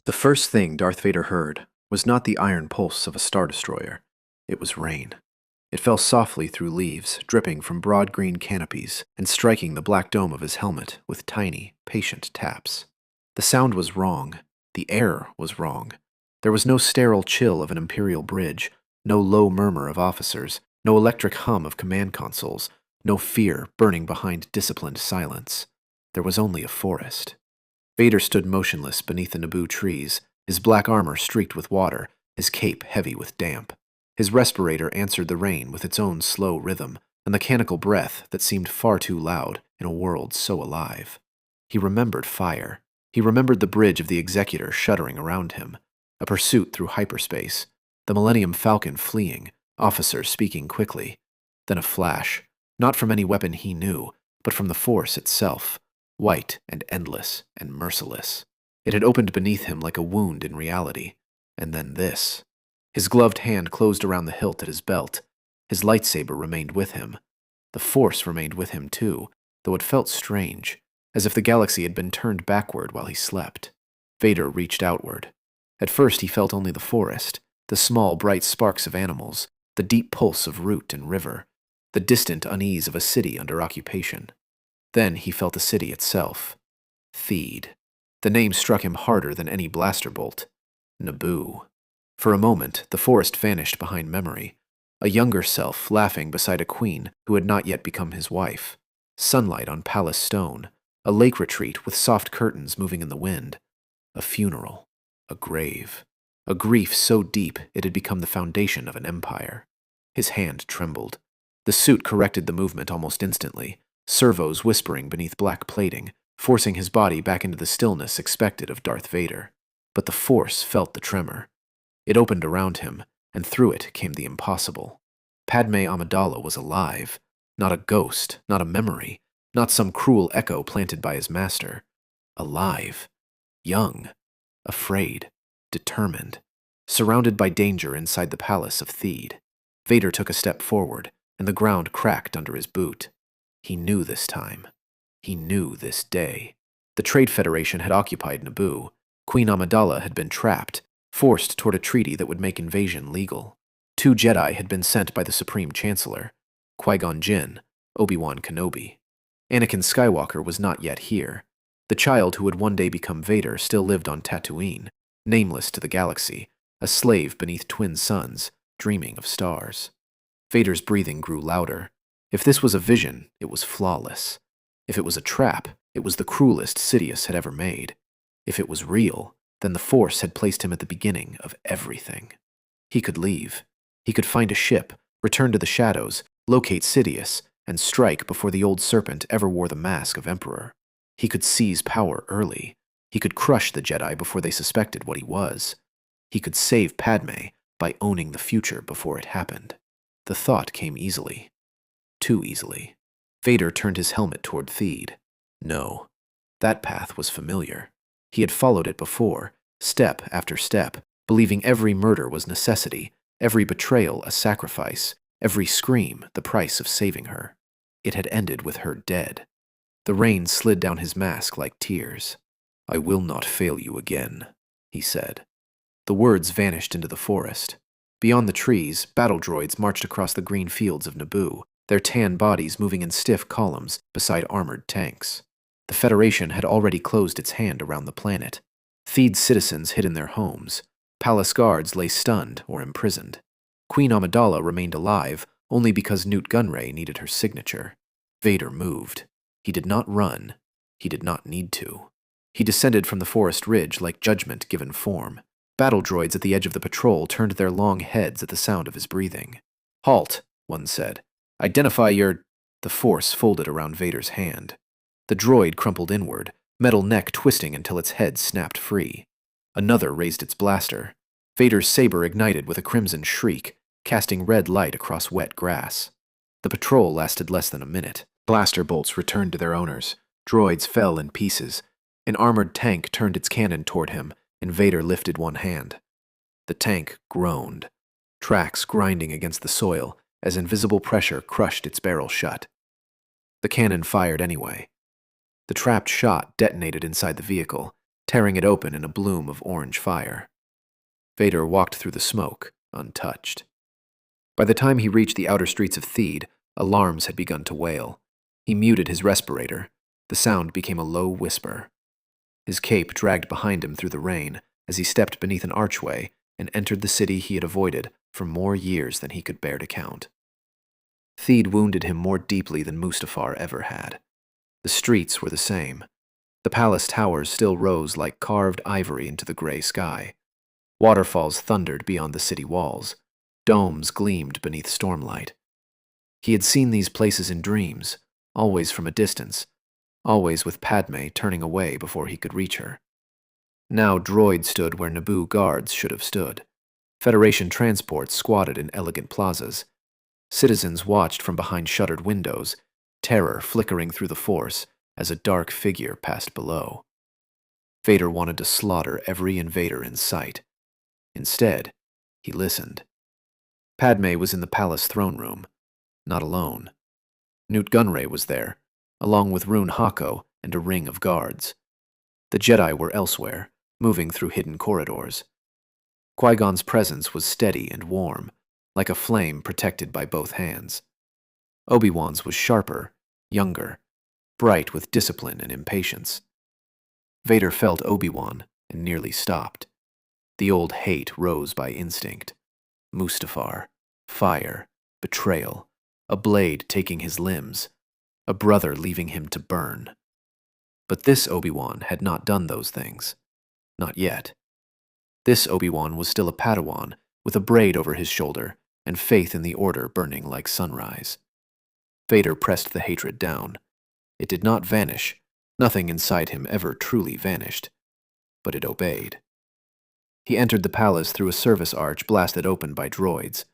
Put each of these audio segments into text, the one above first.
The first thing Darth Vader heard was not the iron pulse of a Star Destroyer. It was rain. It fell softly through leaves, dripping from broad green canopies and striking the black dome of his helmet with tiny, patient taps. The sound was wrong. The air was wrong. There was no sterile chill of an Imperial bridge, no low murmur of officers, no electric hum of command consoles, no fear burning behind disciplined silence. There was only a forest. Vader stood motionless beneath the Naboo trees, his black armor streaked with water, his cape heavy with damp. His respirator answered the rain with its own slow rhythm, a mechanical breath that seemed far too loud in a world so alive. He remembered fire. He remembered the bridge of the Executor shuddering around him, a pursuit through hyperspace, the Millennium Falcon fleeing, officers speaking quickly. Then a flash, not from any weapon he knew, but from the Force itself, white and endless and merciless. It had opened beneath him like a wound in reality. And then this. His gloved hand closed around the hilt at his belt. His lightsaber remained with him. The Force remained with him too, though it felt strange, as if the galaxy had been turned backward while he slept. Vader reached outward. At first he felt only the forest, the small bright sparks of animals, the deep pulse of root and river, the distant unease of a city under occupation. Then he felt the city itself. Theed. The name struck him harder than any blaster bolt. Naboo. For a moment, the forest vanished behind memory. A younger self laughing beside a queen who had not yet become his wife. Sunlight on palace stone. A lake retreat with soft curtains moving in the wind. A funeral. A grave. A grief so deep it had become the foundation of an empire. His hand trembled. The suit corrected the movement almost instantly, servos whispering beneath black plating, forcing his body back into the stillness expected of Darth Vader. But the Force felt the tremor. It opened around him, and through it came the impossible. Padmé Amidala was alive, not a ghost, not a memory, not some cruel echo planted by his master. Alive, young, afraid, determined, surrounded by danger inside the palace of Theed. Vader took a step forward, and the ground cracked under his boot. He knew this time. He knew this day. The Trade Federation had occupied Naboo. Queen Amidala had been trapped, forced toward a treaty that would make invasion legal. 2 Jedi had been sent by the Supreme Chancellor, Qui-Gon Jinn, Obi-Wan Kenobi. Anakin Skywalker was not yet here. The child who would one day become Vader still lived on Tatooine, nameless to the galaxy, a slave beneath twin suns, dreaming of stars. Vader's breathing grew louder. If this was a vision, it was flawless. If it was a trap, it was the cruelest Sidious had ever made. If it was real, then the Force had placed him at the beginning of everything. He could leave. He could find a ship, return to the shadows, locate Sidious, and strike before the old serpent ever wore the mask of Emperor. He could seize power early. He could crush the Jedi before they suspected what he was. He could save Padmé by owning the future before it happened. The thought came easily. Too easily. Vader turned his helmet toward Theed. No. That path was familiar. He had followed it before, step after step, believing every murder was necessity, every betrayal a sacrifice, every scream the price of saving her. It had ended with her dead. The rain slid down his mask like tears. "I will not fail you again," he said. The words vanished into the forest. Beyond the trees, battle droids marched across the green fields of Naboo, their tan bodies moving in stiff columns beside armored tanks. The Federation had already closed its hand around the planet. Theed's citizens hid in their homes. Palace guards lay stunned or imprisoned. Queen Amidala remained alive only because Nute Gunray needed her signature. Vader moved. He did not run. He did not need to. He descended from the forest ridge like judgment given form. Battle droids at the edge of the patrol turned their long heads at the sound of his breathing. "Halt," one said. "Identify your—" The Force folded around Vader's hand. The droid crumpled inward, metal neck twisting until its head snapped free. Another raised its blaster. Vader's saber ignited with a crimson shriek, casting red light across wet grass. The patrol lasted less than a minute. Blaster bolts returned to their owners. Droids fell in pieces. An armored tank turned its cannon toward him, and Vader lifted one hand. The tank groaned, tracks grinding against the soil as invisible pressure crushed its barrel shut. The cannon fired anyway. The trapped shot detonated inside the vehicle, tearing it open in a bloom of orange fire. Vader walked through the smoke, untouched. By the time he reached the outer streets of Theed, alarms had begun to wail. He muted his respirator. The sound became a low whisper. His cape dragged behind him through the rain as he stepped beneath an archway and entered the city he had avoided for more years than he could bear to count. Theed wounded him more deeply than Mustafar ever had. The streets were the same. The palace towers still rose like carved ivory into the gray sky. Waterfalls thundered beyond the city walls. Domes gleamed beneath stormlight. He had seen these places in dreams, always from a distance, always with Padmé turning away before he could reach her. Now droids stood where Naboo guards should have stood. Federation transports squatted in elegant plazas. Citizens watched from behind shuttered windows, terror flickering through the Force as a dark figure passed below. Vader wanted to slaughter every invader in sight. Instead, he listened. Padmé was in the palace throne room, not alone. Nute Gunray was there, along with Rune Hako and a ring of guards. The Jedi were elsewhere, moving through hidden corridors. Qui-Gon's presence was steady and warm, like a flame protected by both hands. Obi-Wan's was sharper, younger, bright with discipline and impatience. Vader felt Obi-Wan and nearly stopped. The old hate rose by instinct. Mustafar, fire, betrayal, a blade taking his limbs, a brother leaving him to burn. But this Obi-Wan had not done those things. Not yet. This Obi-Wan was still a Padawan, with a braid over his shoulder and faith in the Order burning like sunrise. Vader pressed the hatred down. It did not vanish. Nothing inside him ever truly vanished. But it obeyed. He entered the palace through a service arch blasted open by droids.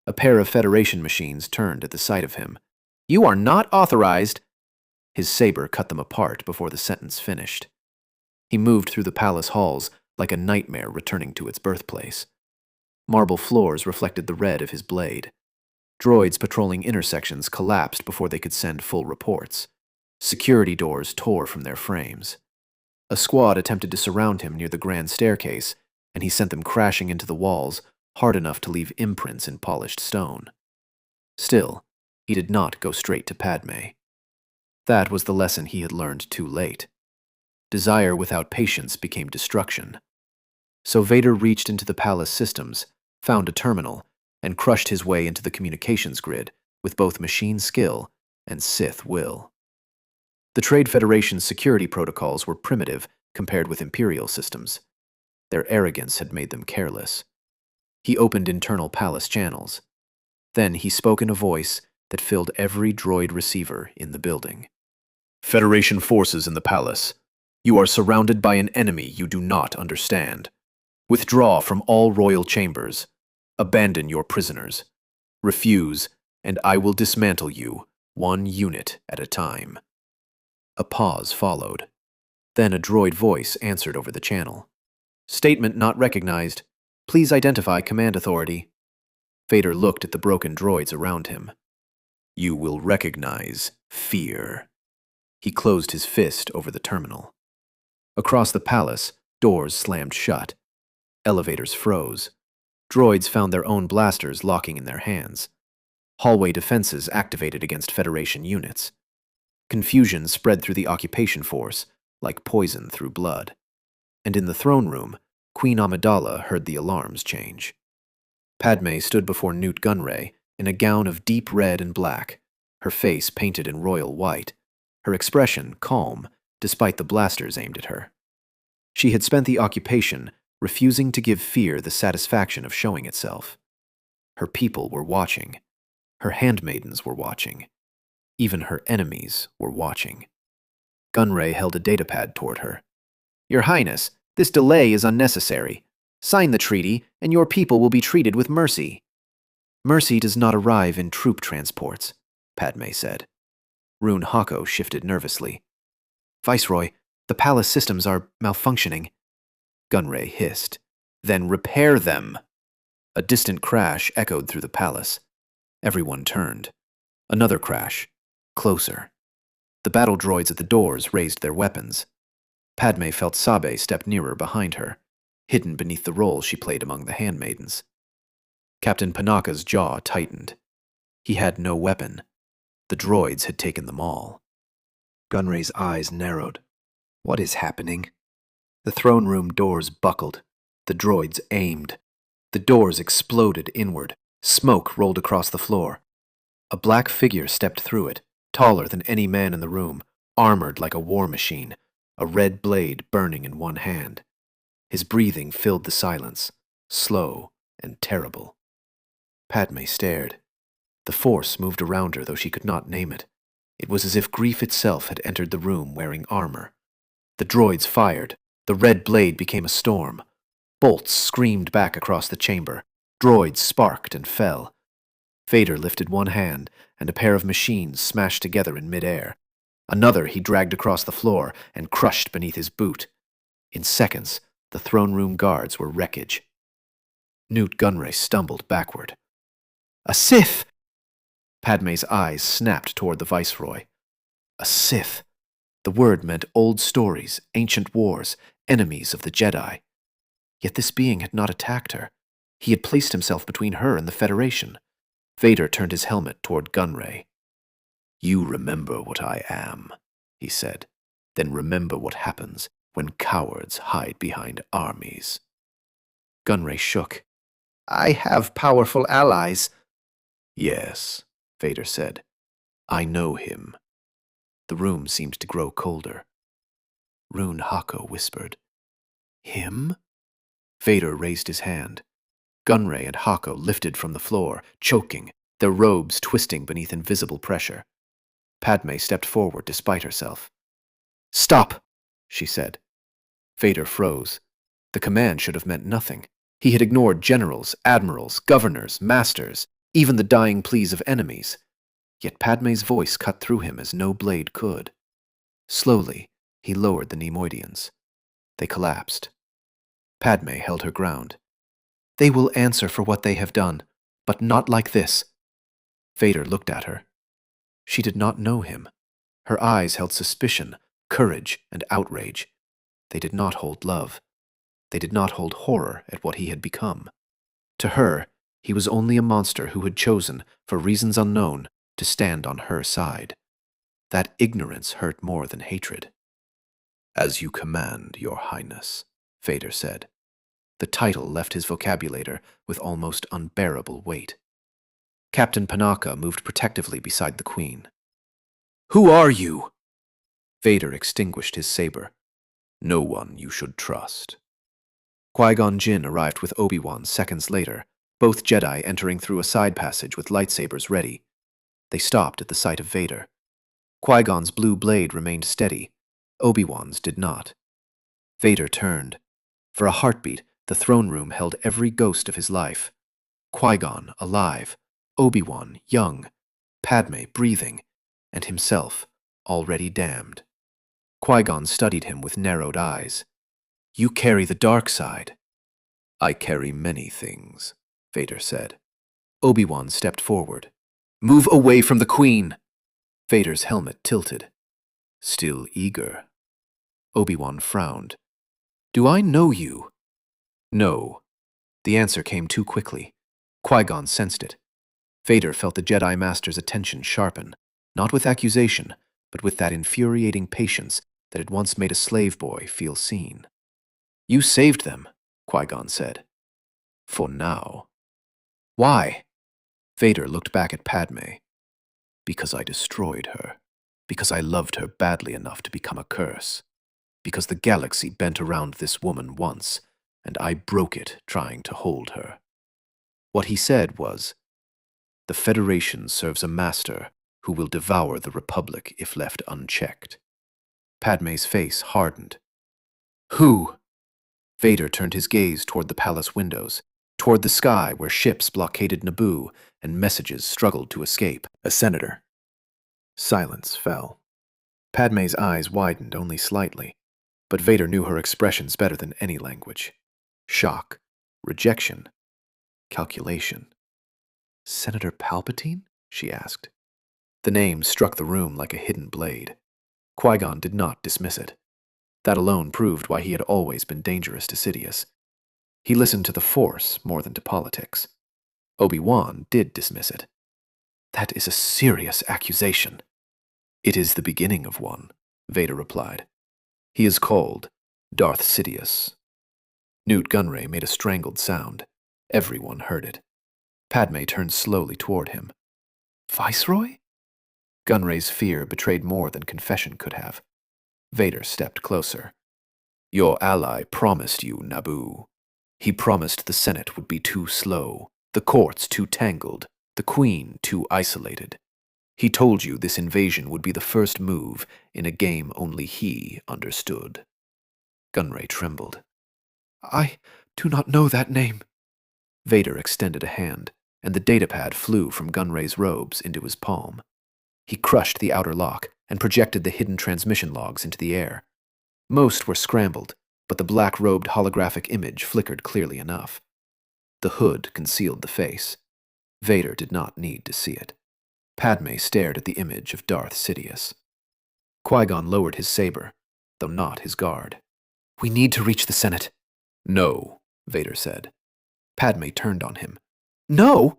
A pair of Federation machines turned at the sight of him. "You are not authorized!" His saber cut them apart before the sentence finished. He moved through the palace halls like a nightmare returning to its birthplace. Marble floors reflected the red of his blade. Droids patrolling intersections collapsed before they could send full reports. Security doors tore from their frames. A squad attempted to surround him near the grand staircase, and he sent them crashing into the walls, hard enough to leave imprints in polished stone. Still, he did not go straight to Padmé. That was the lesson he had learned too late. Desire without patience became destruction. So Vader reached into the palace systems, found a terminal, and crushed his way into the communications grid with both machine skill and Sith will. The Trade Federation's security protocols were primitive compared with Imperial systems. Their arrogance had made them careless. He opened internal palace channels. Then he spoke in a voice that filled every droid receiver in the building. "Federation forces in the palace. You are surrounded by an enemy you do not understand. Withdraw from all royal chambers. Abandon your prisoners. Refuse, and I will dismantle you, one unit at a time." A pause followed. Then a droid voice answered over the channel. "Statement not recognized. Please identify command authority." Vader looked at the broken droids around him. "You will recognize fear." He closed his fist over the terminal. Across the palace, doors slammed shut. Elevators froze. Droids found their own blasters locking in their hands. Hallway defenses activated against Federation units. Confusion spread through the occupation force, like poison through blood. And in the throne room, Queen Amidala heard the alarms change. Padmé stood before Nute Gunray in a gown of deep red and black, her face painted in royal white, her expression calm despite the blasters aimed at her. She had spent the occupation refusing to give fear the satisfaction of showing itself. Her people were watching. Her handmaidens were watching. Even her enemies were watching. Gunray held a datapad toward her. "Your Highness, this delay is unnecessary. Sign the treaty, and your people will be treated with mercy." "Mercy does not arrive in troop transports," Padmé said. Rune Hako shifted nervously. "Viceroy, the palace systems are malfunctioning." Gunray hissed. "Then repair them." A distant crash echoed through the palace. Everyone turned. Another crash. Closer. The battle droids at the doors raised their weapons. Padmé felt Sabe step nearer behind her, hidden beneath the role she played among the handmaidens. Captain Panaka's jaw tightened. He had no weapon. The droids had taken them all. Gunray's eyes narrowed. What is happening? The throne room doors buckled. The droids aimed. The doors exploded inward. Smoke rolled across the floor. A black figure stepped through it, taller than any man in the room, armored like a war machine, a red blade burning in one hand. His breathing filled the silence, slow and terrible. Padmé stared. The Force moved around her, though she could not name it. It was as if grief itself had entered the room wearing armor. The droids fired. The red blade became a storm. Bolts screamed back across the chamber. Droids sparked and fell. Vader lifted one hand, and a pair of machines smashed together in midair. Another he dragged across the floor and crushed beneath his boot. In seconds, the throne room guards were wreckage. Newt Gunray stumbled backward. A Sith! Padmé's eyes snapped toward the Viceroy. A Sith. The word meant old stories, ancient wars, enemies of the Jedi. Yet this being had not attacked her. He had placed himself between her and the Federation. Vader turned his helmet toward Gunray. You remember what I am, he said. Then remember what happens when cowards hide behind armies. Gunray shook. I have powerful allies. Yes, Vader said. I know him. The room seemed to grow colder. Rune Hako whispered. Him? Vader raised his hand. Gunray and Hako lifted from the floor, choking, their robes twisting beneath invisible pressure. Padmé stepped forward despite herself. Stop, she said. Vader froze. The command should have meant nothing. He had ignored generals, admirals, governors, masters, even the dying pleas of enemies. Yet Padmé's voice cut through him as no blade could. Slowly, he lowered the Neimoidians. They collapsed. Padmé held her ground. They will answer for what they have done, but not like this. Vader looked at her. She did not know him. Her eyes held suspicion, courage, and outrage. They did not hold love. They did not hold horror at what he had become. To her, he was only a monster who had chosen, for reasons unknown, to stand on her side. That ignorance hurt more than hatred. As you command, Your Highness, Vader said. The title left his vocabulator with almost unbearable weight. Captain Panaka moved protectively beside the Queen. Who are you? Vader extinguished his saber. No one you should trust. Qui-Gon Jinn arrived with Obi-Wan seconds later, both Jedi entering through a side passage with lightsabers ready. They stopped at the sight of Vader. Qui-Gon's blue blade remained steady. Obi-Wan's did not. Vader turned. For a heartbeat, the throne room held every ghost of his life. Qui-Gon alive, Obi-Wan young, Padmé breathing, and himself already damned. Qui-Gon studied him with narrowed eyes. You carry the dark side. I carry many things, Vader said. Obi-Wan stepped forward. Move away from the Queen! Vader's helmet tilted. Still eager. Obi-Wan frowned. Do I know you? No. The answer came too quickly. Qui-Gon sensed it. Vader felt the Jedi Master's attention sharpen, not with accusation, but with that infuriating patience that had once made a slave boy feel seen. You saved them, Qui-Gon said. For now. Why? Vader looked back at Padmé. Because I destroyed her. Because I loved her badly enough to become a curse. Because the galaxy bent around this woman once, and I broke it trying to hold her. What he said was, the Federation serves a master who will devour the Republic if left unchecked. Padmé's face hardened. Who? Vader turned his gaze toward the palace windows, toward the sky where ships blockaded Naboo and messages struggled to escape. A senator. Silence fell. Padmé's eyes widened only slightly, but Vader knew her expressions better than any language. Shock, rejection, calculation. Senator Palpatine? She asked. The name struck the room like a hidden blade. Qui-Gon did not dismiss it. That alone proved why he had always been dangerous to Sidious. He listened to the Force more than to politics. Obi-Wan did dismiss it. That is a serious accusation. It is the beginning of one, Vader replied. He is called Darth Sidious. Newt Gunray made a strangled sound. Everyone heard it. Padmé turned slowly toward him. Viceroy? Gunray's fear betrayed more than confession could have. Vader stepped closer. Your ally promised you Naboo. He promised the Senate would be too slow, the courts too tangled, the Queen too isolated. He told you this invasion would be the first move in a game only he understood. Gunray trembled. I do not know that name. Vader extended a hand, and the datapad flew from Gunray's robes into his palm. He crushed the outer lock and projected the hidden transmission logs into the air. Most were scrambled, but the black-robed holographic image flickered clearly enough. The hood concealed the face. Vader did not need to see it. Padmé stared at the image of Darth Sidious. Qui-Gon lowered his saber, though not his guard. We need to reach the Senate. No, Vader said. Padmé turned on him. No!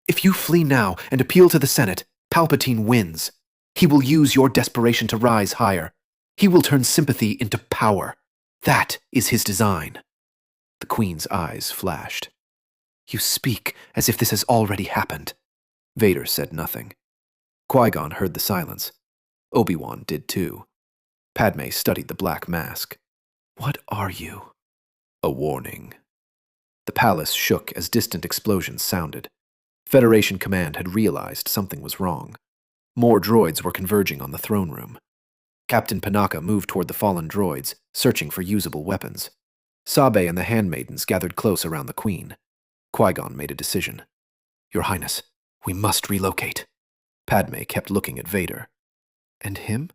If you flee now and appeal to the Senate, Palpatine wins. He will use your desperation to rise higher. He will turn sympathy into power. That is his design. The Queen's eyes flashed. You speak as if this has already happened. Vader said nothing. Qui-Gon heard the silence. Obi-Wan did too. Padmé studied the black mask. What are you? A warning. The palace shook as distant explosions sounded. Federation Command had realized something was wrong. More droids were converging on the throne room. Captain Panaka moved toward the fallen droids, searching for usable weapons. Sabe and the handmaidens gathered close around the Queen. Qui-Gon made a decision. Your Highness, we must relocate. Padmé kept looking at Vader. And him?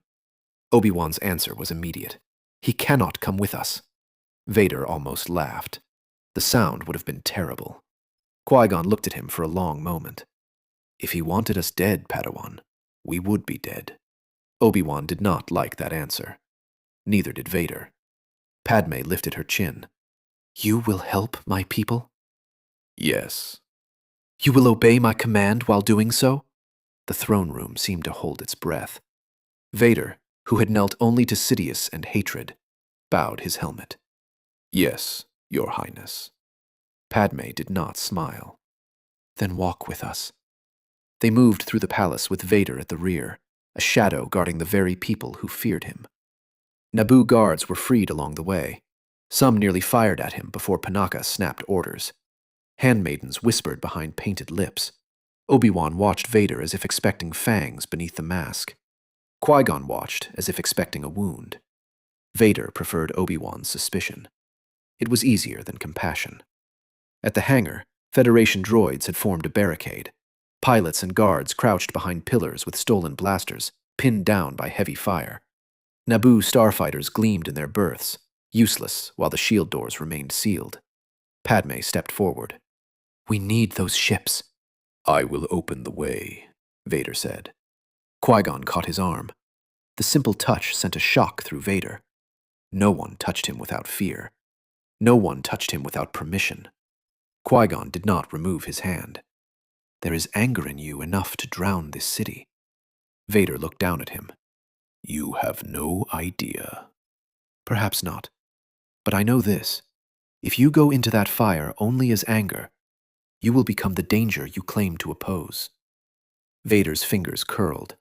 Obi-Wan's answer was immediate. He cannot come with us. Vader almost laughed. The sound would have been terrible. Qui-Gon looked at him for a long moment. If he wanted us dead, Padawan, we would be dead. Obi-Wan did not like that answer. Neither did Vader. Padmé lifted her chin. You will help my people? Yes. You will obey my command while doing so? The throne room seemed to hold its breath. Vader, who had knelt only to Sidious and hatred, bowed his helmet. Yes, Your Highness. Padmé did not smile. Then walk with us. They moved through the palace with Vader at the rear, a shadow guarding the very people who feared him. Naboo guards were freed along the way. Some nearly fired at him before Panaka snapped orders. Handmaidens whispered behind painted lips. Obi-Wan watched Vader as if expecting fangs beneath the mask. Qui-Gon watched as if expecting a wound. Vader preferred Obi-Wan's suspicion. It was easier than compassion. At the hangar, Federation droids had formed a barricade. Pilots and guards crouched behind pillars with stolen blasters, pinned down by heavy fire. Naboo starfighters gleamed in their berths, useless while the shield doors remained sealed. Padmé stepped forward. We need those ships. I will open the way, Vader said. Qui-Gon caught his arm. The simple touch sent a shock through Vader. No one touched him without fear. No one touched him without permission. Qui-Gon did not remove his hand. There is anger in you enough to drown this city. Vader looked down at him. You have no idea. Perhaps not. But I know this. If you go into that fire only as anger, you will become the danger you claim to oppose. Vader's fingers curled.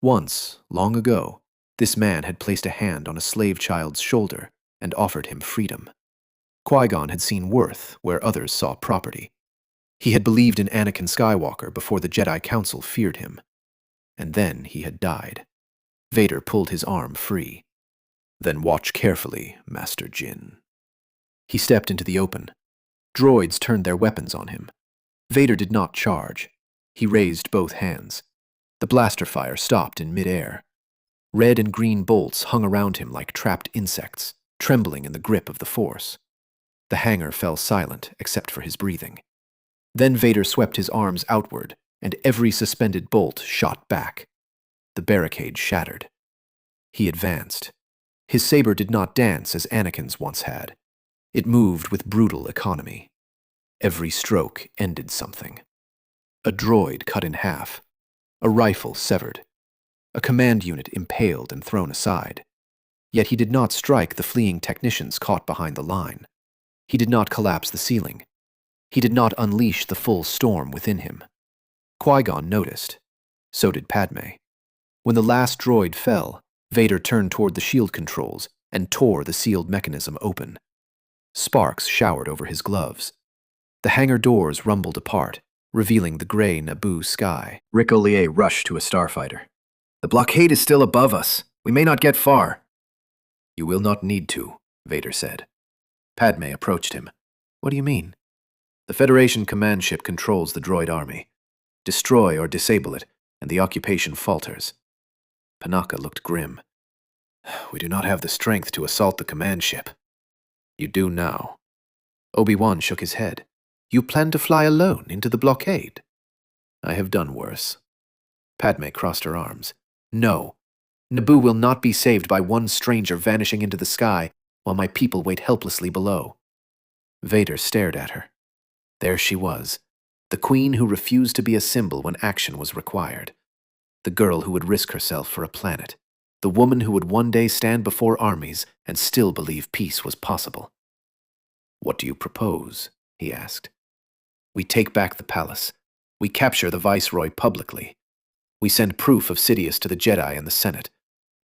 Once, long ago, this man had placed a hand on a slave child's shoulder and offered him freedom. Qui-Gon had seen worth where others saw property. He had believed in Anakin Skywalker before the Jedi Council feared him. And then he had died. Vader pulled his arm free. Then watch carefully, Master Jinn. He stepped into the open. Droids turned their weapons on him. Vader did not charge. He raised both hands. The blaster fire stopped in midair. Red and green bolts hung around him like trapped insects, trembling in the grip of the Force. The hangar fell silent except for his breathing. Then Vader swept his arms outward, and every suspended bolt shot back. The barricade shattered. He advanced. His saber did not dance as Anakin's once had. It moved with brutal economy. Every stroke ended something. A droid cut in half, a rifle severed, a command unit impaled and thrown aside. Yet he did not strike the fleeing technicians caught behind the line. He did not collapse the ceiling. He did not unleash the full storm within him. Qui-Gon noticed. So did Padmé. When the last droid fell, Vader turned toward the shield controls and tore the sealed mechanism open. Sparks showered over his gloves. The hangar doors rumbled apart, revealing the gray Naboo sky. Rick Ollier rushed to a starfighter. "The blockade is still above us. We may not get far." "You will not need to," Vader said. Padmé approached him. "What do you mean?" "The Federation command ship controls the droid army. Destroy or disable it, and the occupation falters." Panaka looked grim. "We do not have the strength to assault the command ship." "You do now." Obi-Wan shook his head. "You plan to fly alone into the blockade?" "I have done worse." Padmé crossed her arms. "No. Naboo will not be saved by one stranger vanishing into the sky while my people wait helplessly below." Vader stared at her. There she was, the queen who refused to be a symbol when action was required. The girl who would risk herself for a planet. The woman who would one day stand before armies and still believe peace was possible. "What do you propose?" he asked. "We take back the palace. We capture the Viceroy publicly. We send proof of Sidious to the Jedi and the Senate,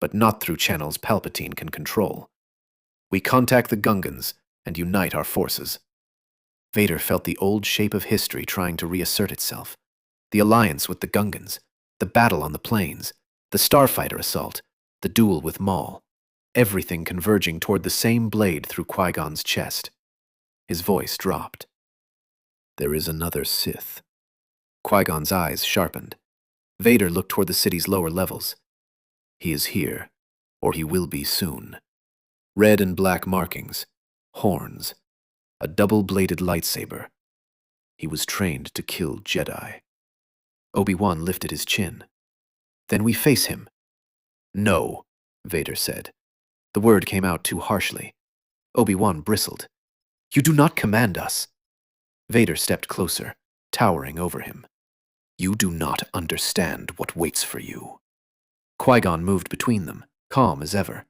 but not through channels Palpatine can control. We contact the Gungans and unite our forces." Vader felt the old shape of history trying to reassert itself. The alliance with the Gungans, the battle on the plains, the starfighter assault, the duel with Maul, everything converging toward the same blade through Qui-Gon's chest. His voice dropped. "There is another Sith." Qui-Gon's eyes sharpened. Vader looked toward the city's lower levels. "He is here, or he will be soon. Red and black markings, horns, a double-bladed lightsaber. He was trained to kill Jedi." Obi-Wan lifted his chin. "Then we face him." "No," Vader said. The word came out too harshly. Obi-Wan bristled. "You do not command us." Vader stepped closer, towering over him. "You do not understand what waits for you." Qui-Gon moved between them, calm as ever.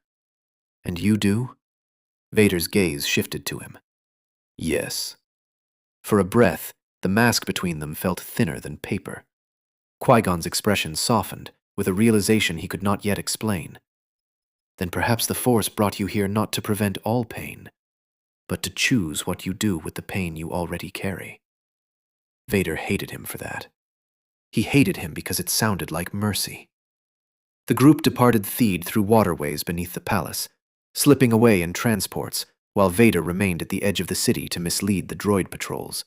"And you do?" Vader's gaze shifted to him. "Yes." For a breath, the mask between them felt thinner than paper. Qui-Gon's expression softened, with a realization he could not yet explain. "Then perhaps the Force brought you here not to prevent all pain, but to choose what you do with the pain you already carry." Vader hated him for that. He hated him because it sounded like mercy. The group departed Theed through waterways beneath the palace, slipping away in transports, while Vader remained at the edge of the city to mislead the droid patrols.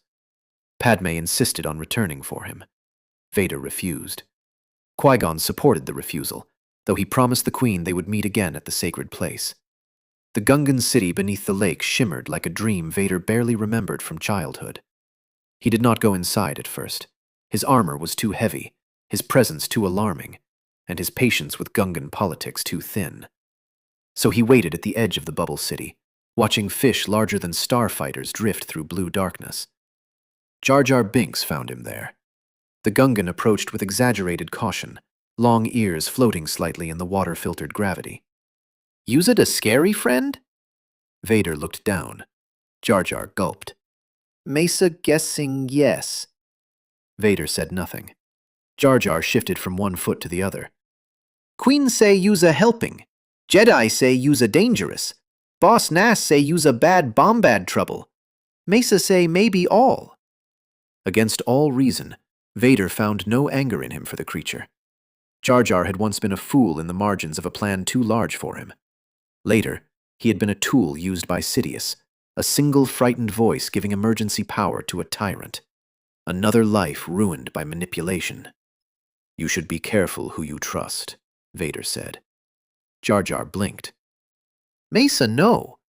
Padmé insisted on returning for him. Vader refused. Qui-Gon supported the refusal, though he promised the Queen they would meet again at the sacred place. The Gungan city beneath the lake shimmered like a dream Vader barely remembered from childhood. He did not go inside at first. His armor was too heavy, his presence too alarming, and his patience with Gungan politics too thin. So he waited at the edge of the bubble city, watching fish larger than starfighters drift through blue darkness. Jar Jar Binks found him there. The Gungan approached with exaggerated caution, long ears floating slightly in the water-filtered gravity. "Use it a scary friend?" Vader looked down. Jar Jar gulped. "Mesa guessing yes." Vader said nothing. Jar Jar shifted from one foot to the other. "Queen say use a helping. Jedi say use a dangerous. Boss Nass say use a bad bombad trouble. Mesa say maybe all." Against all reason, Vader found no anger in him for the creature. Jar Jar had once been a fool in the margins of a plan too large for him. Later, he had been a tool used by Sidious, a single frightened voice giving emergency power to a tyrant. Another life ruined by manipulation. "You should be careful who you trust," Vader said. Jar Jar blinked. "Mesa, no.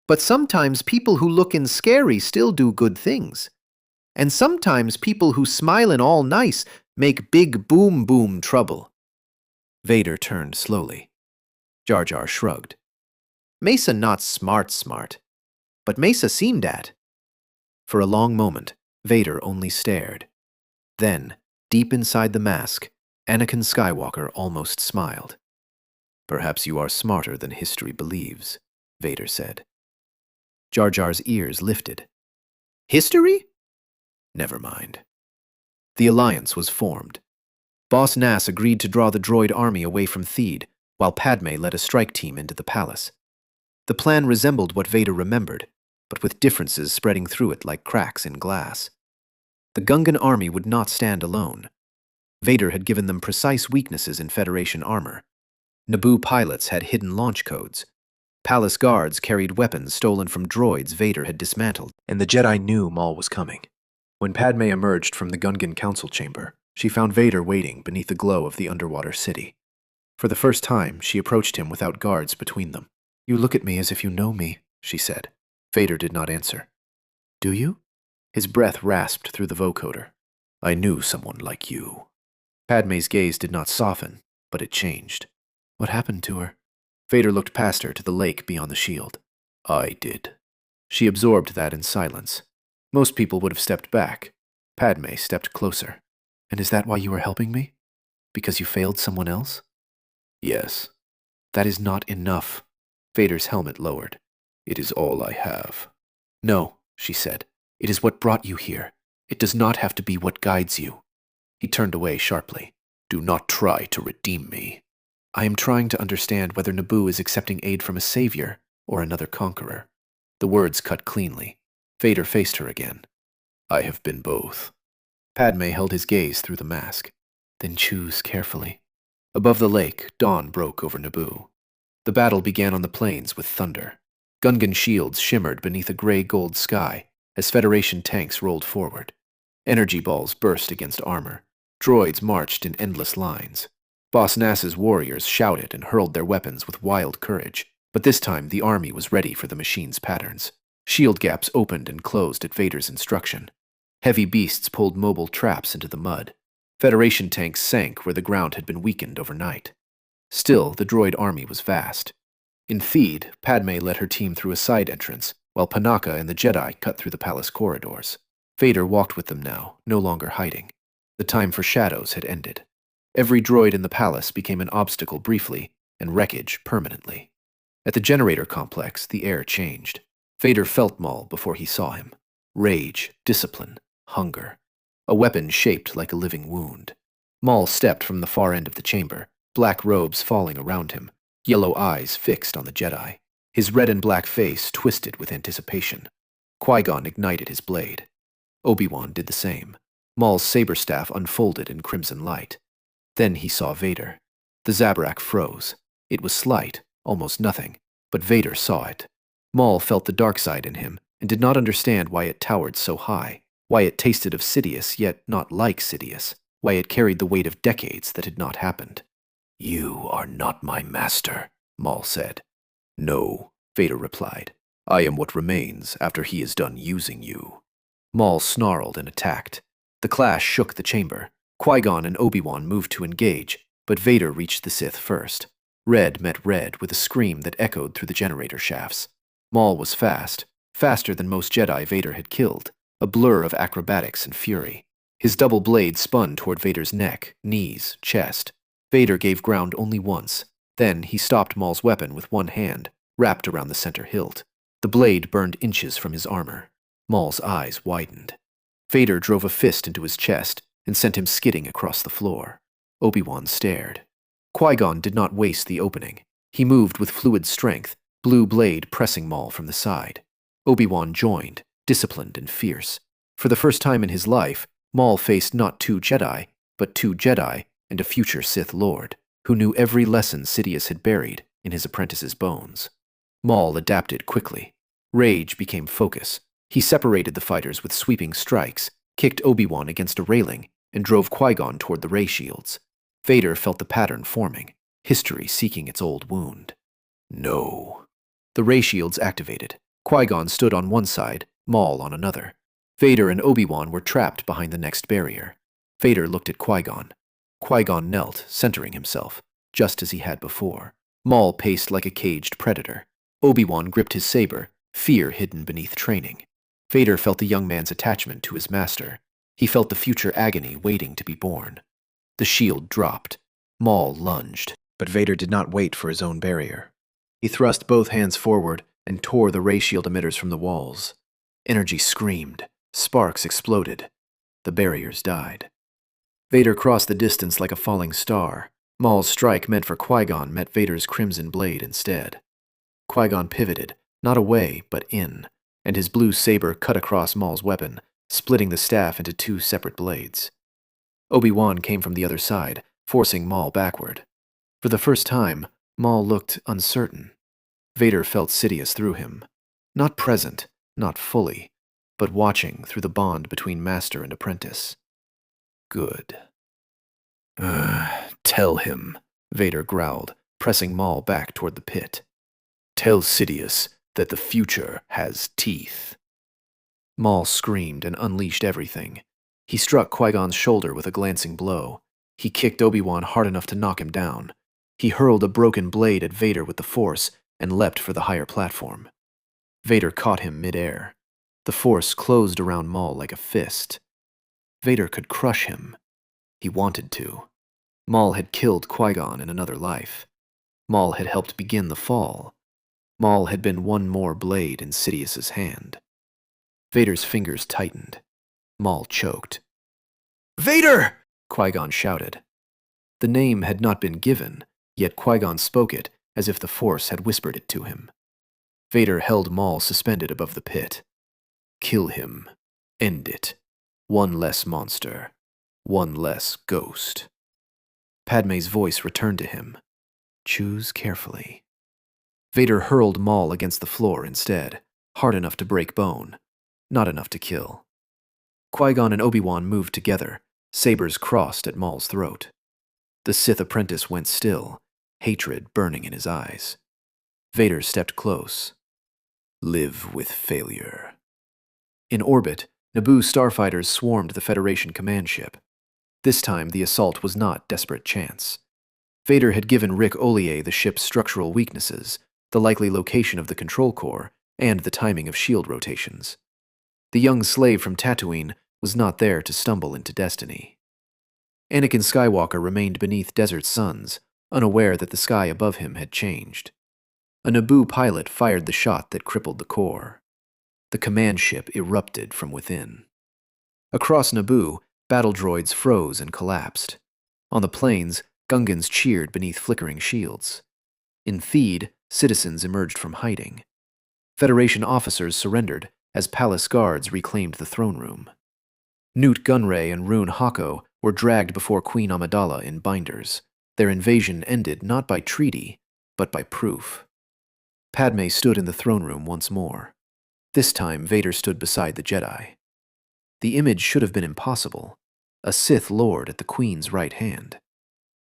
But sometimes people who look in scary still do good things. And sometimes people who smilin' all nice make big boom trouble." Vader turned slowly. Jar Jar shrugged. Mesa not smart, but Mesa seemed at. For a long moment, Vader only stared. Then, deep inside the mask, Anakin Skywalker almost smiled. Perhaps you are smarter than history believes, Vader said. Jar Jar's ears lifted. History? Never mind. The alliance was formed. Boss Nass agreed to draw the droid army away from Theed, while Padmé led a strike team into the palace. The plan resembled what Vader remembered, but with differences spreading through it like cracks in glass. The Gungan army would not stand alone. Vader had given them precise weaknesses in Federation armor. Naboo pilots had hidden launch codes. Palace guards carried weapons stolen from droids Vader had dismantled, and the Jedi knew Maul was coming. When Padmé emerged from the Gungan council chamber, she found Vader waiting beneath the glow of the underwater city. For the first time, she approached him without guards between them. You look at me as if you know me, she said. Vader did not answer. Do you? His breath rasped through the vocoder. I knew someone like you. Padmé's gaze did not soften, but it changed. What happened to her? Vader looked past her to the lake beyond the shield. I did. She absorbed that in silence. Most people would have stepped back. Padmé stepped closer. And is that why you are helping me? Because you failed someone else? Yes. That is not enough. Vader's helmet lowered. It is all I have. No, she said. It is what brought you here. It does not have to be what guides you. He turned away sharply. Do not try to redeem me. I am trying to understand whether Naboo is accepting aid from a savior or another conqueror. The words cut cleanly. Vader faced her again. I have been both. Padmé held his gaze through the mask. Then choose carefully. Above the lake, dawn broke over Naboo. The battle began on the plains with thunder. Gungan shields shimmered beneath a gray-gold sky as Federation tanks rolled forward. Energy balls burst against armor. Droids marched in endless lines. Boss Nass's warriors shouted and hurled their weapons with wild courage, but this time the army was ready for the machine's patterns. Shield gaps opened and closed at Vader's instruction. Heavy beasts pulled mobile traps into the mud. Federation tanks sank where the ground had been weakened overnight. Still, the droid army was vast. In Theed, Padmé led her team through a side entrance, while Panaka and the Jedi cut through the palace corridors. Vader walked with them now, no longer hiding. The time for shadows had ended. Every droid in the palace became an obstacle briefly, and wreckage permanently. At the generator complex, the air changed. Vader felt Maul before he saw him. Rage, discipline, hunger. A weapon shaped like a living wound. Maul stepped from the far end of the chamber, black robes falling around him, yellow eyes fixed on the Jedi. His red and black face twisted with anticipation. Qui-Gon ignited his blade. Obi-Wan did the same. Maul's saber staff unfolded in crimson light. Then he saw Vader. The Zabrak froze. It was slight, almost nothing, but Vader saw it. Maul felt the dark side in him and did not understand why it towered so high, why it tasted of Sidious yet not like Sidious, why it carried the weight of decades that had not happened. You are not my master, Maul said. No, Vader replied. I am what remains after he is done using you. Maul snarled and attacked. The clash shook the chamber. Qui-Gon and Obi-Wan moved to engage, but Vader reached the Sith first. Red met red with a scream that echoed through the generator shafts. Maul was fast, faster than most Jedi Vader had killed, a blur of acrobatics and fury. His double blade spun toward Vader's neck, knees, chest. Vader gave ground only once. Then he stopped Maul's weapon with one hand, wrapped around the center hilt. The blade burned inches from his armor. Maul's eyes widened. Vader drove a fist into his chest and sent him skidding across the floor. Obi-Wan stared. Qui-Gon did not waste the opening. He moved with fluid strength, blue blade pressing Maul from the side. Obi-Wan joined, disciplined and fierce. For the first time in his life, Maul faced not two Jedi, but two Jedi and a future Sith Lord, who knew every lesson Sidious had buried in his apprentice's bones. Maul adapted quickly. Rage became focus. He separated the fighters with sweeping strikes, kicked Obi-Wan against a railing, and drove Qui-Gon toward the ray shields. Vader felt the pattern forming, history seeking its old wound. No. The ray shields activated. Qui-Gon stood on one side, Maul on another. Vader and Obi-Wan were trapped behind the next barrier. Vader looked at Qui-Gon. Qui-Gon knelt, centering himself, just as he had before. Maul paced like a caged predator. Obi-Wan gripped his saber, fear hidden beneath training. Vader felt the young man's attachment to his master. He felt the future agony waiting to be born. The shield dropped. Maul lunged, but Vader did not wait for his own barrier. He thrust both hands forward and tore the ray shield emitters from the walls. Energy screamed. Sparks exploded. The barriers died. Vader crossed the distance like a falling star. Maul's strike meant for Qui-Gon met Vader's crimson blade instead. Qui-Gon pivoted, not away, but in, and his blue saber cut across Maul's weapon, splitting the staff into two separate blades. Obi-Wan came from the other side, forcing Maul backward. For the first time, Maul looked uncertain. Vader felt Sidious through him. Not present, not fully, but watching through the bond between master and apprentice. Good. Tell him, Vader growled, pressing Maul back toward the pit. Tell Sidious that the future has teeth. Maul screamed and unleashed everything. He struck Qui-Gon's shoulder with a glancing blow. He kicked Obi-Wan hard enough to knock him down. He hurled a broken blade at Vader with the Force and leapt for the higher platform. Vader caught him mid-air. The Force closed around Maul like a fist. Vader could crush him. He wanted to. Maul had killed Qui-Gon in another life. Maul had helped begin the fall. Maul had been one more blade in Sidious's hand. Vader's fingers tightened. Maul choked. "Vader!" Qui-Gon shouted. The name had not been given, yet Qui-Gon spoke it as if the Force had whispered it to him. Vader held Maul suspended above the pit. Kill him. End it. One less monster. One less ghost. Padmé's voice returned to him. Choose carefully. Vader hurled Maul against the floor instead, hard enough to break bone, not enough to kill. Qui-Gon and Obi-Wan moved together, sabers crossed at Maul's throat. The Sith apprentice went still, hatred burning in his eyes. Vader stepped close. Live with failure. In orbit, Naboo starfighters swarmed the Federation command ship. This time, the assault was not desperate chance. Vader had given Rick Ollier the ship's structural weaknesses, the likely location of the control core, and the timing of shield rotations. The young slave from Tatooine was not there to stumble into destiny. Anakin Skywalker remained beneath desert suns, unaware that the sky above him had changed. A Naboo pilot fired the shot that crippled the core. The command ship erupted from within. Across Naboo, battle droids froze and collapsed. On the plains, Gungans cheered beneath flickering shields. In Theed, citizens emerged from hiding. Federation officers surrendered as palace guards reclaimed the throne room. Newt Gunray and Rune Hako were dragged before Queen Amidala in binders. Their invasion ended not by treaty, but by proof. Padmé stood in the throne room once more. This time, Vader stood beside the Jedi. The image should have been impossible. A Sith Lord at the Queen's right hand.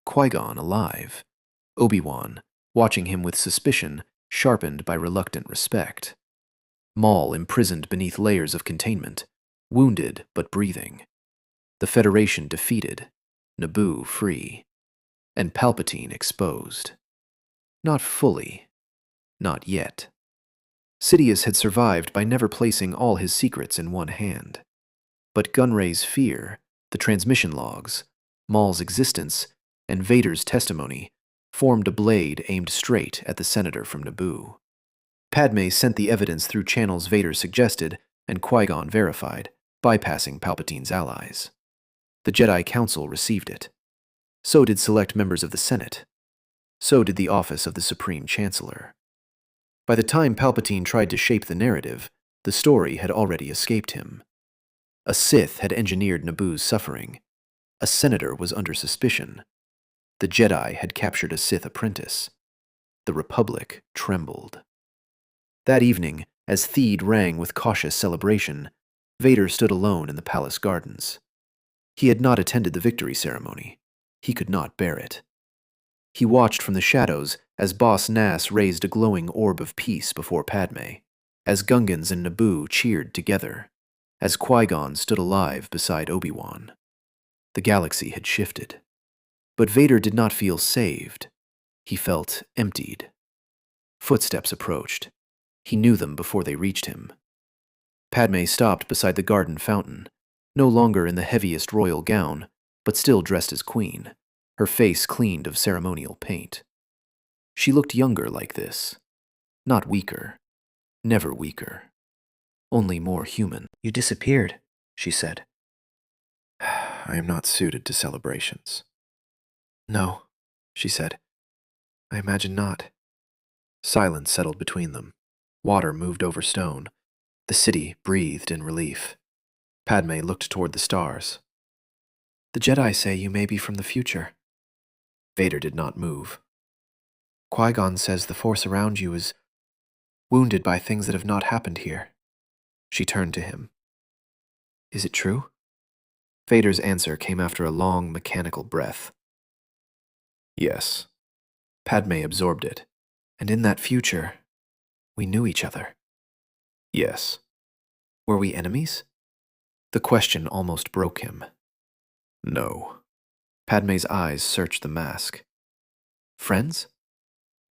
Qui-Gon alive. Obi-Wan, watching him with suspicion, sharpened by reluctant respect. Maul imprisoned beneath layers of containment, wounded but breathing. The Federation defeated, Naboo free, and Palpatine exposed. Not fully. Not yet. Sidious had survived by never placing all his secrets in one hand. But Gunray's fear, the transmission logs, Maul's existence, and Vader's testimony formed a blade aimed straight at the senator from Naboo. Padmé sent the evidence through channels Vader suggested and Qui-Gon verified, bypassing Palpatine's allies. The Jedi Council received it. So did select members of the Senate. So did the office of the Supreme Chancellor. By the time Palpatine tried to shape the narrative, the story had already escaped him. A Sith had engineered Naboo's suffering. A senator was under suspicion. The Jedi had captured a Sith apprentice. The Republic trembled. That evening, as Theed rang with cautious celebration, Vader stood alone in the palace gardens. He had not attended the victory ceremony. He could not bear it. He watched from the shadows as Boss Nass raised a glowing orb of peace before Padmé, as Gungans and Naboo cheered together, as Qui-Gon stood alive beside Obi-Wan. The galaxy had shifted. But Vader did not feel saved. He felt emptied. Footsteps approached. He knew them before they reached him. Padmé stopped beside the garden fountain, no longer in the heaviest royal gown, but still dressed as queen, her face cleaned of ceremonial paint. She looked younger like this. Not weaker. Never weaker. Only more human. "You disappeared," she said. "I am not suited to celebrations." "No," she said. "I imagine not." Silence settled between them. Water moved over stone. The city breathed in relief. Padmé looked toward the stars. "The Jedi say you may be from the future." Vader did not move. "Qui-Gon says the Force around you is wounded by things that have not happened here." She turned to him. "Is it true?" Vader's answer came after a long, mechanical breath. "Yes." Padmé absorbed it. "And in that future, we knew each other." "Yes." "Were we enemies?" The question almost broke him. "No." Padmé's eyes searched the mask. "Friends?"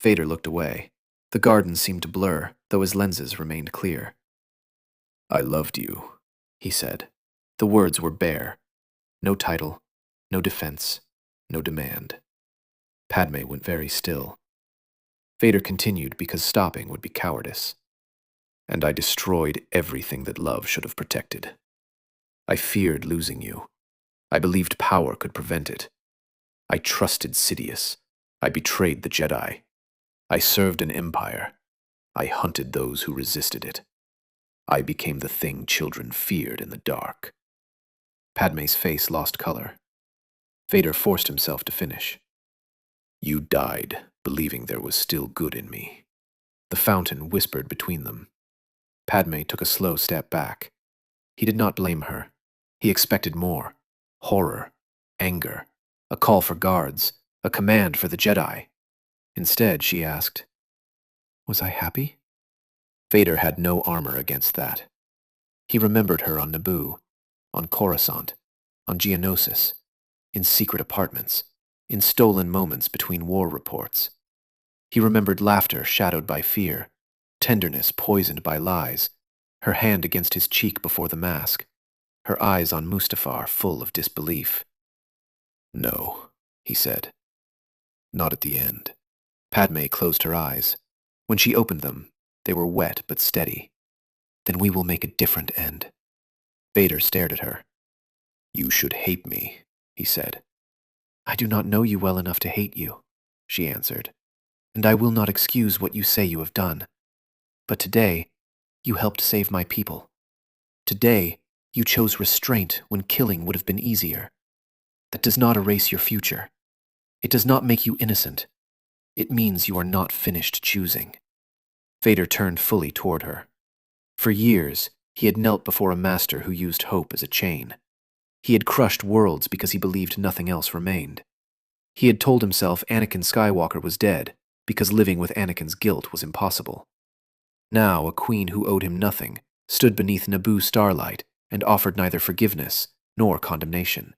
Vader looked away. The garden seemed to blur, though his lenses remained clear. "I loved you," he said. The words were bare. No title, no defense, no demand. Padmé went very still. Vader continued because stopping would be cowardice. "And I destroyed everything that love should have protected. I feared losing you. I believed power could prevent it. I trusted Sidious. I betrayed the Jedi. I served an empire. I hunted those who resisted it. I became the thing children feared in the dark." Padmé's face lost color. Vader forced himself to finish. "You died, believing there was still good in me." The fountain whispered between them. Padmé took a slow step back. He did not blame her. He expected more. Horror, anger, a call for guards, a command for the Jedi. Instead, she asked, "Was I happy?" Vader had no armor against that. He remembered her on Naboo, on Coruscant, on Geonosis, in secret apartments, in stolen moments between war reports. He remembered laughter shadowed by fear, tenderness poisoned by lies, her hand against his cheek before the mask, her eyes on Mustafar full of disbelief. "No," he said. "Not at the end." Padmé closed her eyes. When she opened them, they were wet but steady. "Then we will make a different end." Vader stared at her. "You should hate me," he said. "I do not know you well enough to hate you," she answered. "And I will not excuse what you say you have done. But today, you helped save my people. Today, you chose restraint when killing would have been easier. That does not erase your future. It does not make you innocent. It means you are not finished choosing." Vader turned fully toward her. For years, he had knelt before a master who used hope as a chain. He had crushed worlds because he believed nothing else remained. He had told himself Anakin Skywalker was dead because living with Anakin's guilt was impossible. Now, a queen who owed him nothing stood beneath Naboo starlight and offered neither forgiveness nor condemnation,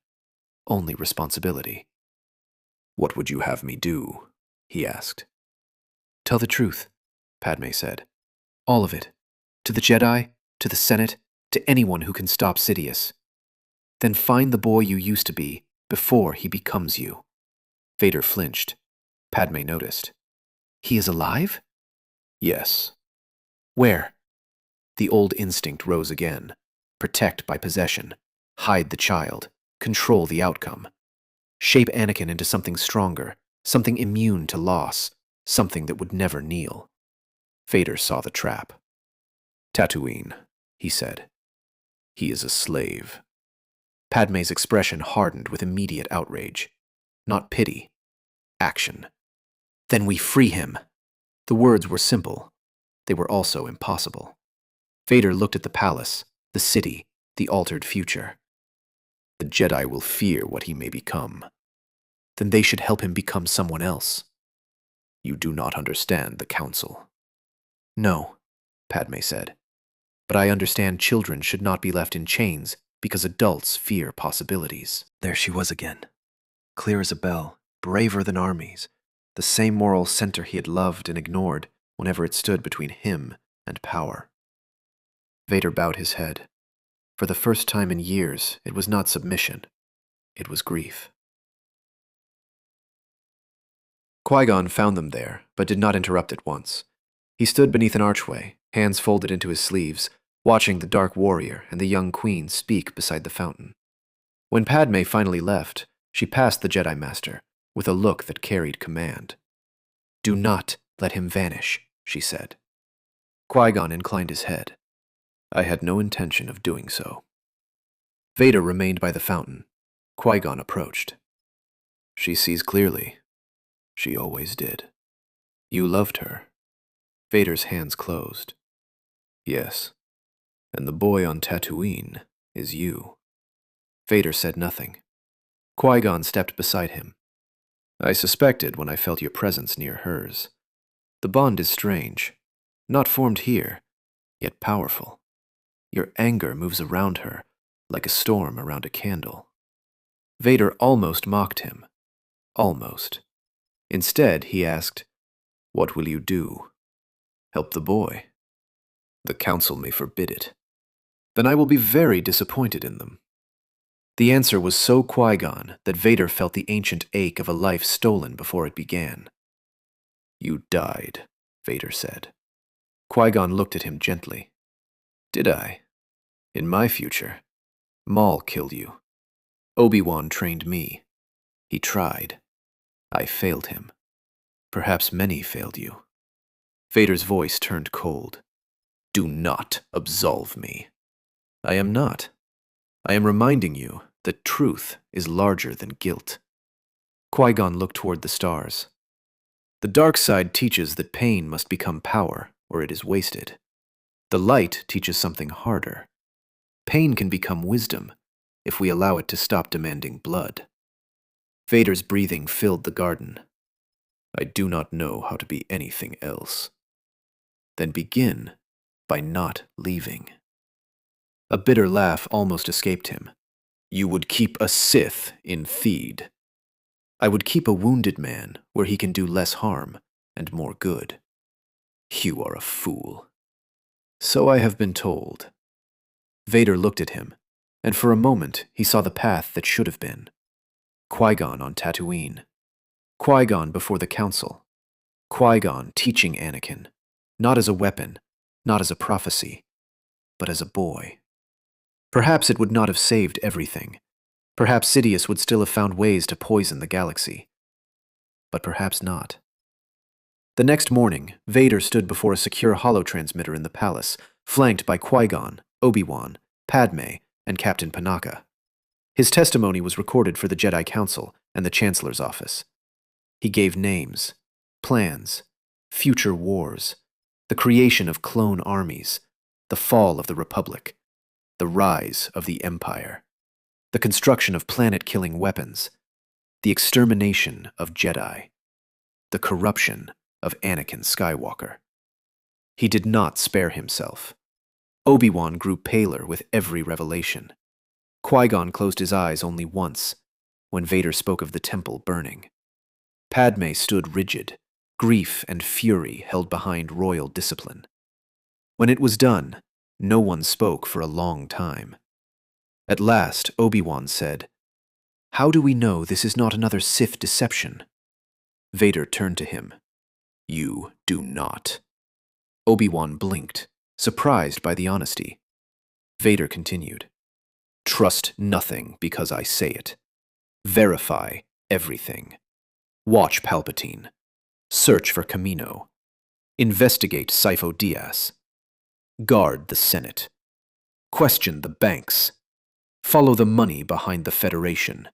only responsibility. "What would you have me do?" he asked. "Tell the truth," Padmé said. "All of it. To the Jedi, to the Senate, to anyone who can stop Sidious. Then find the boy you used to be before he becomes you." Vader flinched. Padmé noticed. "He is alive?" "Yes." "Where?" The old instinct rose again. Protect by possession. Hide the child. Control the outcome. Shape Anakin into something stronger, something immune to loss, something that would never kneel. Vader saw the trap. "Tatooine," he said. "He is a slave." Padmé's expression hardened with immediate outrage. Not pity. Action. "Then we free him." The words were simple. They were also impossible. Vader looked at the palace, the city, the altered future. "The Jedi will fear what he may become." "Then they should help him become someone else." "You do not understand the Council." "No," Padmé said. "But I understand children should not be left in chains because adults fear possibilities." There she was again, clear as a bell, braver than armies, the same moral center he had loved and ignored, whenever it stood between him and power. Vader bowed his head. For the first time in years, it was not submission. It was grief. Qui-Gon found them there, but did not interrupt at once. He stood beneath an archway, hands folded into his sleeves, watching the Dark Warrior and the young Queen speak beside the fountain. When Padmé finally left, she passed the Jedi Master, with a look that carried command. "Do not let him vanish," she said. Qui-Gon inclined his head. "I had no intention of doing so." Vader remained by the fountain. Qui-Gon approached. "She sees clearly. She always did. You loved her." Vader's hands closed. "Yes, and the boy on Tatooine is you." Vader said nothing. Qui-Gon stepped beside him. "I suspected when I felt your presence near hers. The bond is strange, not formed here, yet powerful. Your anger moves around her, like a storm around a candle." Vader almost mocked him. Almost. Instead, he asked, "What will you do? Help the boy? The Council may forbid it. Then I will be very disappointed in them." The answer was so Qui-Gon that Vader felt the ancient ache of a life stolen before it began. "You died," Vader said. Qui-Gon looked at him gently. "Did I? In my future, Maul killed you. Obi-Wan trained me. He tried. I failed him. Perhaps many failed you." Vader's voice turned cold. "Do not absolve me." "I am not. I am reminding you that truth is larger than guilt." Qui-Gon looked toward the stars. "The dark side teaches that pain must become power, or it is wasted. The light teaches something harder. Pain can become wisdom, if we allow it to stop demanding blood." Vader's breathing filled the garden. "I do not know how to be anything else." "Then begin by not leaving." A bitter laugh almost escaped him. "You would keep a Sith in Theed." "I would keep a wounded man where he can do less harm and more good." "You are a fool." "So I have been told." Vader looked at him, and for a moment he saw the path that should have been. Qui-Gon on Tatooine. Qui-Gon before the Council. Qui-Gon teaching Anakin, not as a weapon, not as a prophecy, but as a boy. Perhaps it would not have saved everything. Perhaps Sidious would still have found ways to poison the galaxy. But perhaps not. The next morning, Vader stood before a secure holotransmitter in the palace, flanked by Qui-Gon, Obi-Wan, Padmé, and Captain Panaka. His testimony was recorded for the Jedi Council and the Chancellor's office. He gave names, plans, future wars, the creation of clone armies, the fall of the Republic, the rise of the Empire, the construction of planet-killing weapons, the extermination of Jedi, the corruption of Anakin Skywalker. He did not spare himself. Obi-Wan grew paler with every revelation. Qui-Gon closed his eyes only once, when Vader spoke of the temple burning. Padmé stood rigid, grief and fury held behind royal discipline. When it was done, no one spoke for a long time. At last, Obi-Wan said, "How do we know this is not another Sith deception?" Vader turned to him. "You do not." Obi-Wan blinked, surprised by the honesty. Vader continued, "Trust nothing because I say it. Verify everything. Watch Palpatine. Search for Kamino. Investigate Sifo Dyas. Guard the Senate. Question the banks. Follow the money behind the Federation.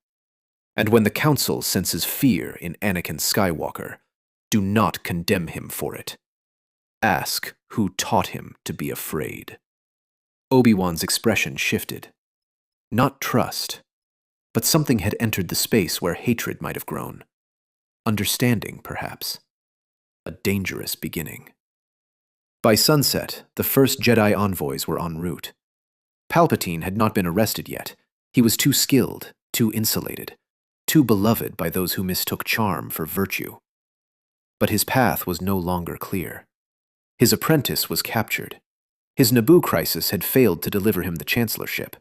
And when the Council senses fear in Anakin Skywalker, do not condemn him for it. Ask who taught him to be afraid." Obi-Wan's expression shifted. Not trust, but something had entered the space where hatred might have grown. Understanding, perhaps. A dangerous beginning. By sunset, the first Jedi envoys were en route. Palpatine had not been arrested yet. He was too skilled, too insulated, too beloved by those who mistook charm for virtue. But his path was no longer clear. His apprentice was captured. His Naboo crisis had failed to deliver him the chancellorship.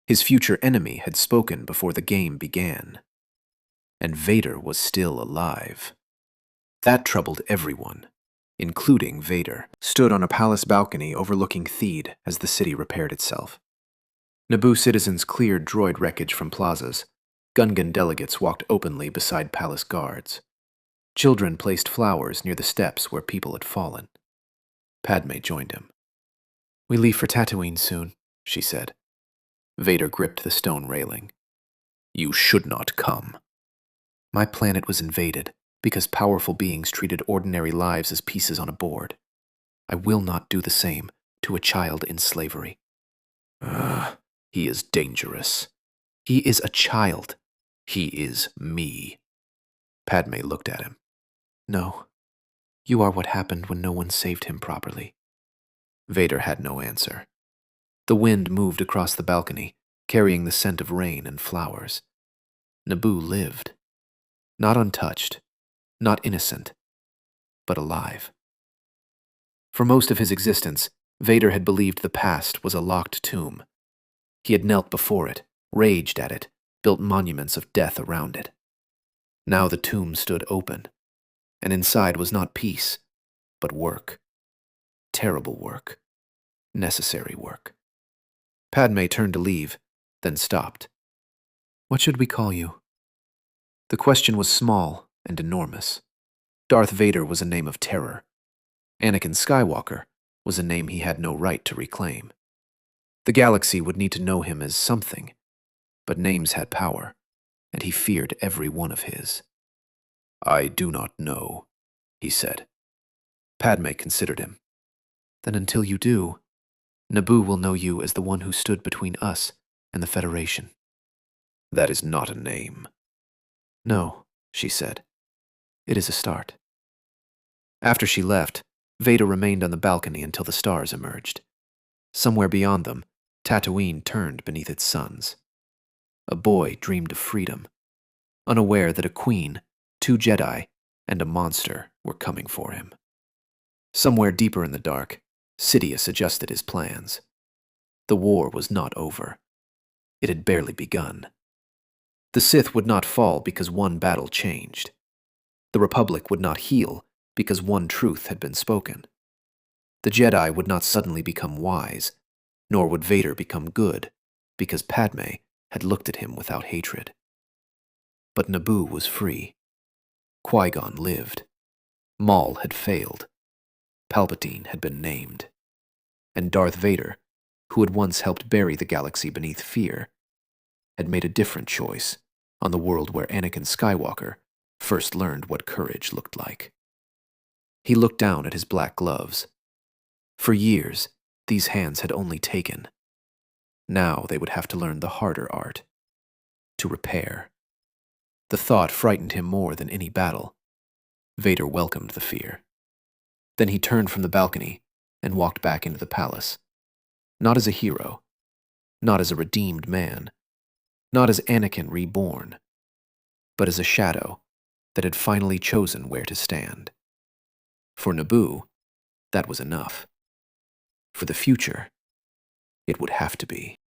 His future enemy had spoken before the game began. And Vader was still alive. That troubled everyone, including Vader, stood on a palace balcony overlooking Theed as the city repaired itself. Naboo citizens cleared droid wreckage from plazas. Gungan delegates walked openly beside palace guards. Children placed flowers near the steps where people had fallen. Padmé joined him. "We leave for Tatooine soon," she said. Vader gripped the stone railing. "You should not come." "My planet was invaded because powerful beings treated ordinary lives as pieces on a board. I will not do the same to a child in slavery." He is dangerous." "He is a child." "He is me." Padmé looked at him. "No, you are what happened when no one saved him properly." Vader had no answer. The wind moved across the balcony, carrying the scent of rain and flowers. Naboo lived. Not untouched, not innocent, but alive. For most of his existence, Vader had believed the past was a locked tomb. He had knelt before it, raged at it, built monuments of death around it. Now the tomb stood open, and inside was not peace, but work. Terrible work. Necessary work. Padmé turned to leave, then stopped. "What should we call you?" The question was small and enormous. Darth Vader was a name of terror. Anakin Skywalker was a name he had no right to reclaim. The galaxy would need to know him as something, but names had power, and he feared every one of his. "I do not know," he said. Padmé considered him. "Then until you do, Naboo will know you as the one who stood between us and the Federation." "That is not a name." "No," she said. "It is a start." After she left, Vader remained on the balcony until the stars emerged. Somewhere beyond them, Tatooine turned beneath its suns. A boy dreamed of freedom, unaware that a queen, 2 Jedi, and a monster were coming for him. Somewhere deeper in the dark, Sidious adjusted his plans. The war was not over. It had barely begun. The Sith would not fall because one battle changed. The Republic would not heal because one truth had been spoken. The Jedi would not suddenly become wise, nor would Vader become good because Padmé had looked at him without hatred. But Naboo was free. Qui-Gon lived. Maul had failed. Palpatine had been named. And Darth Vader, who had once helped bury the galaxy beneath fear, had made a different choice on the world where Anakin Skywalker first learned what courage looked like. He looked down at his black gloves. For years, these hands had only taken. Now they would have to learn the harder art, to repair. The thought frightened him more than any battle. Vader welcomed the fear. Then he turned from the balcony and walked back into the palace. Not as a hero, not as a redeemed man, not as Anakin reborn, but as a shadow that had finally chosen where to stand. For Naboo, that was enough. For the future, it would have to be.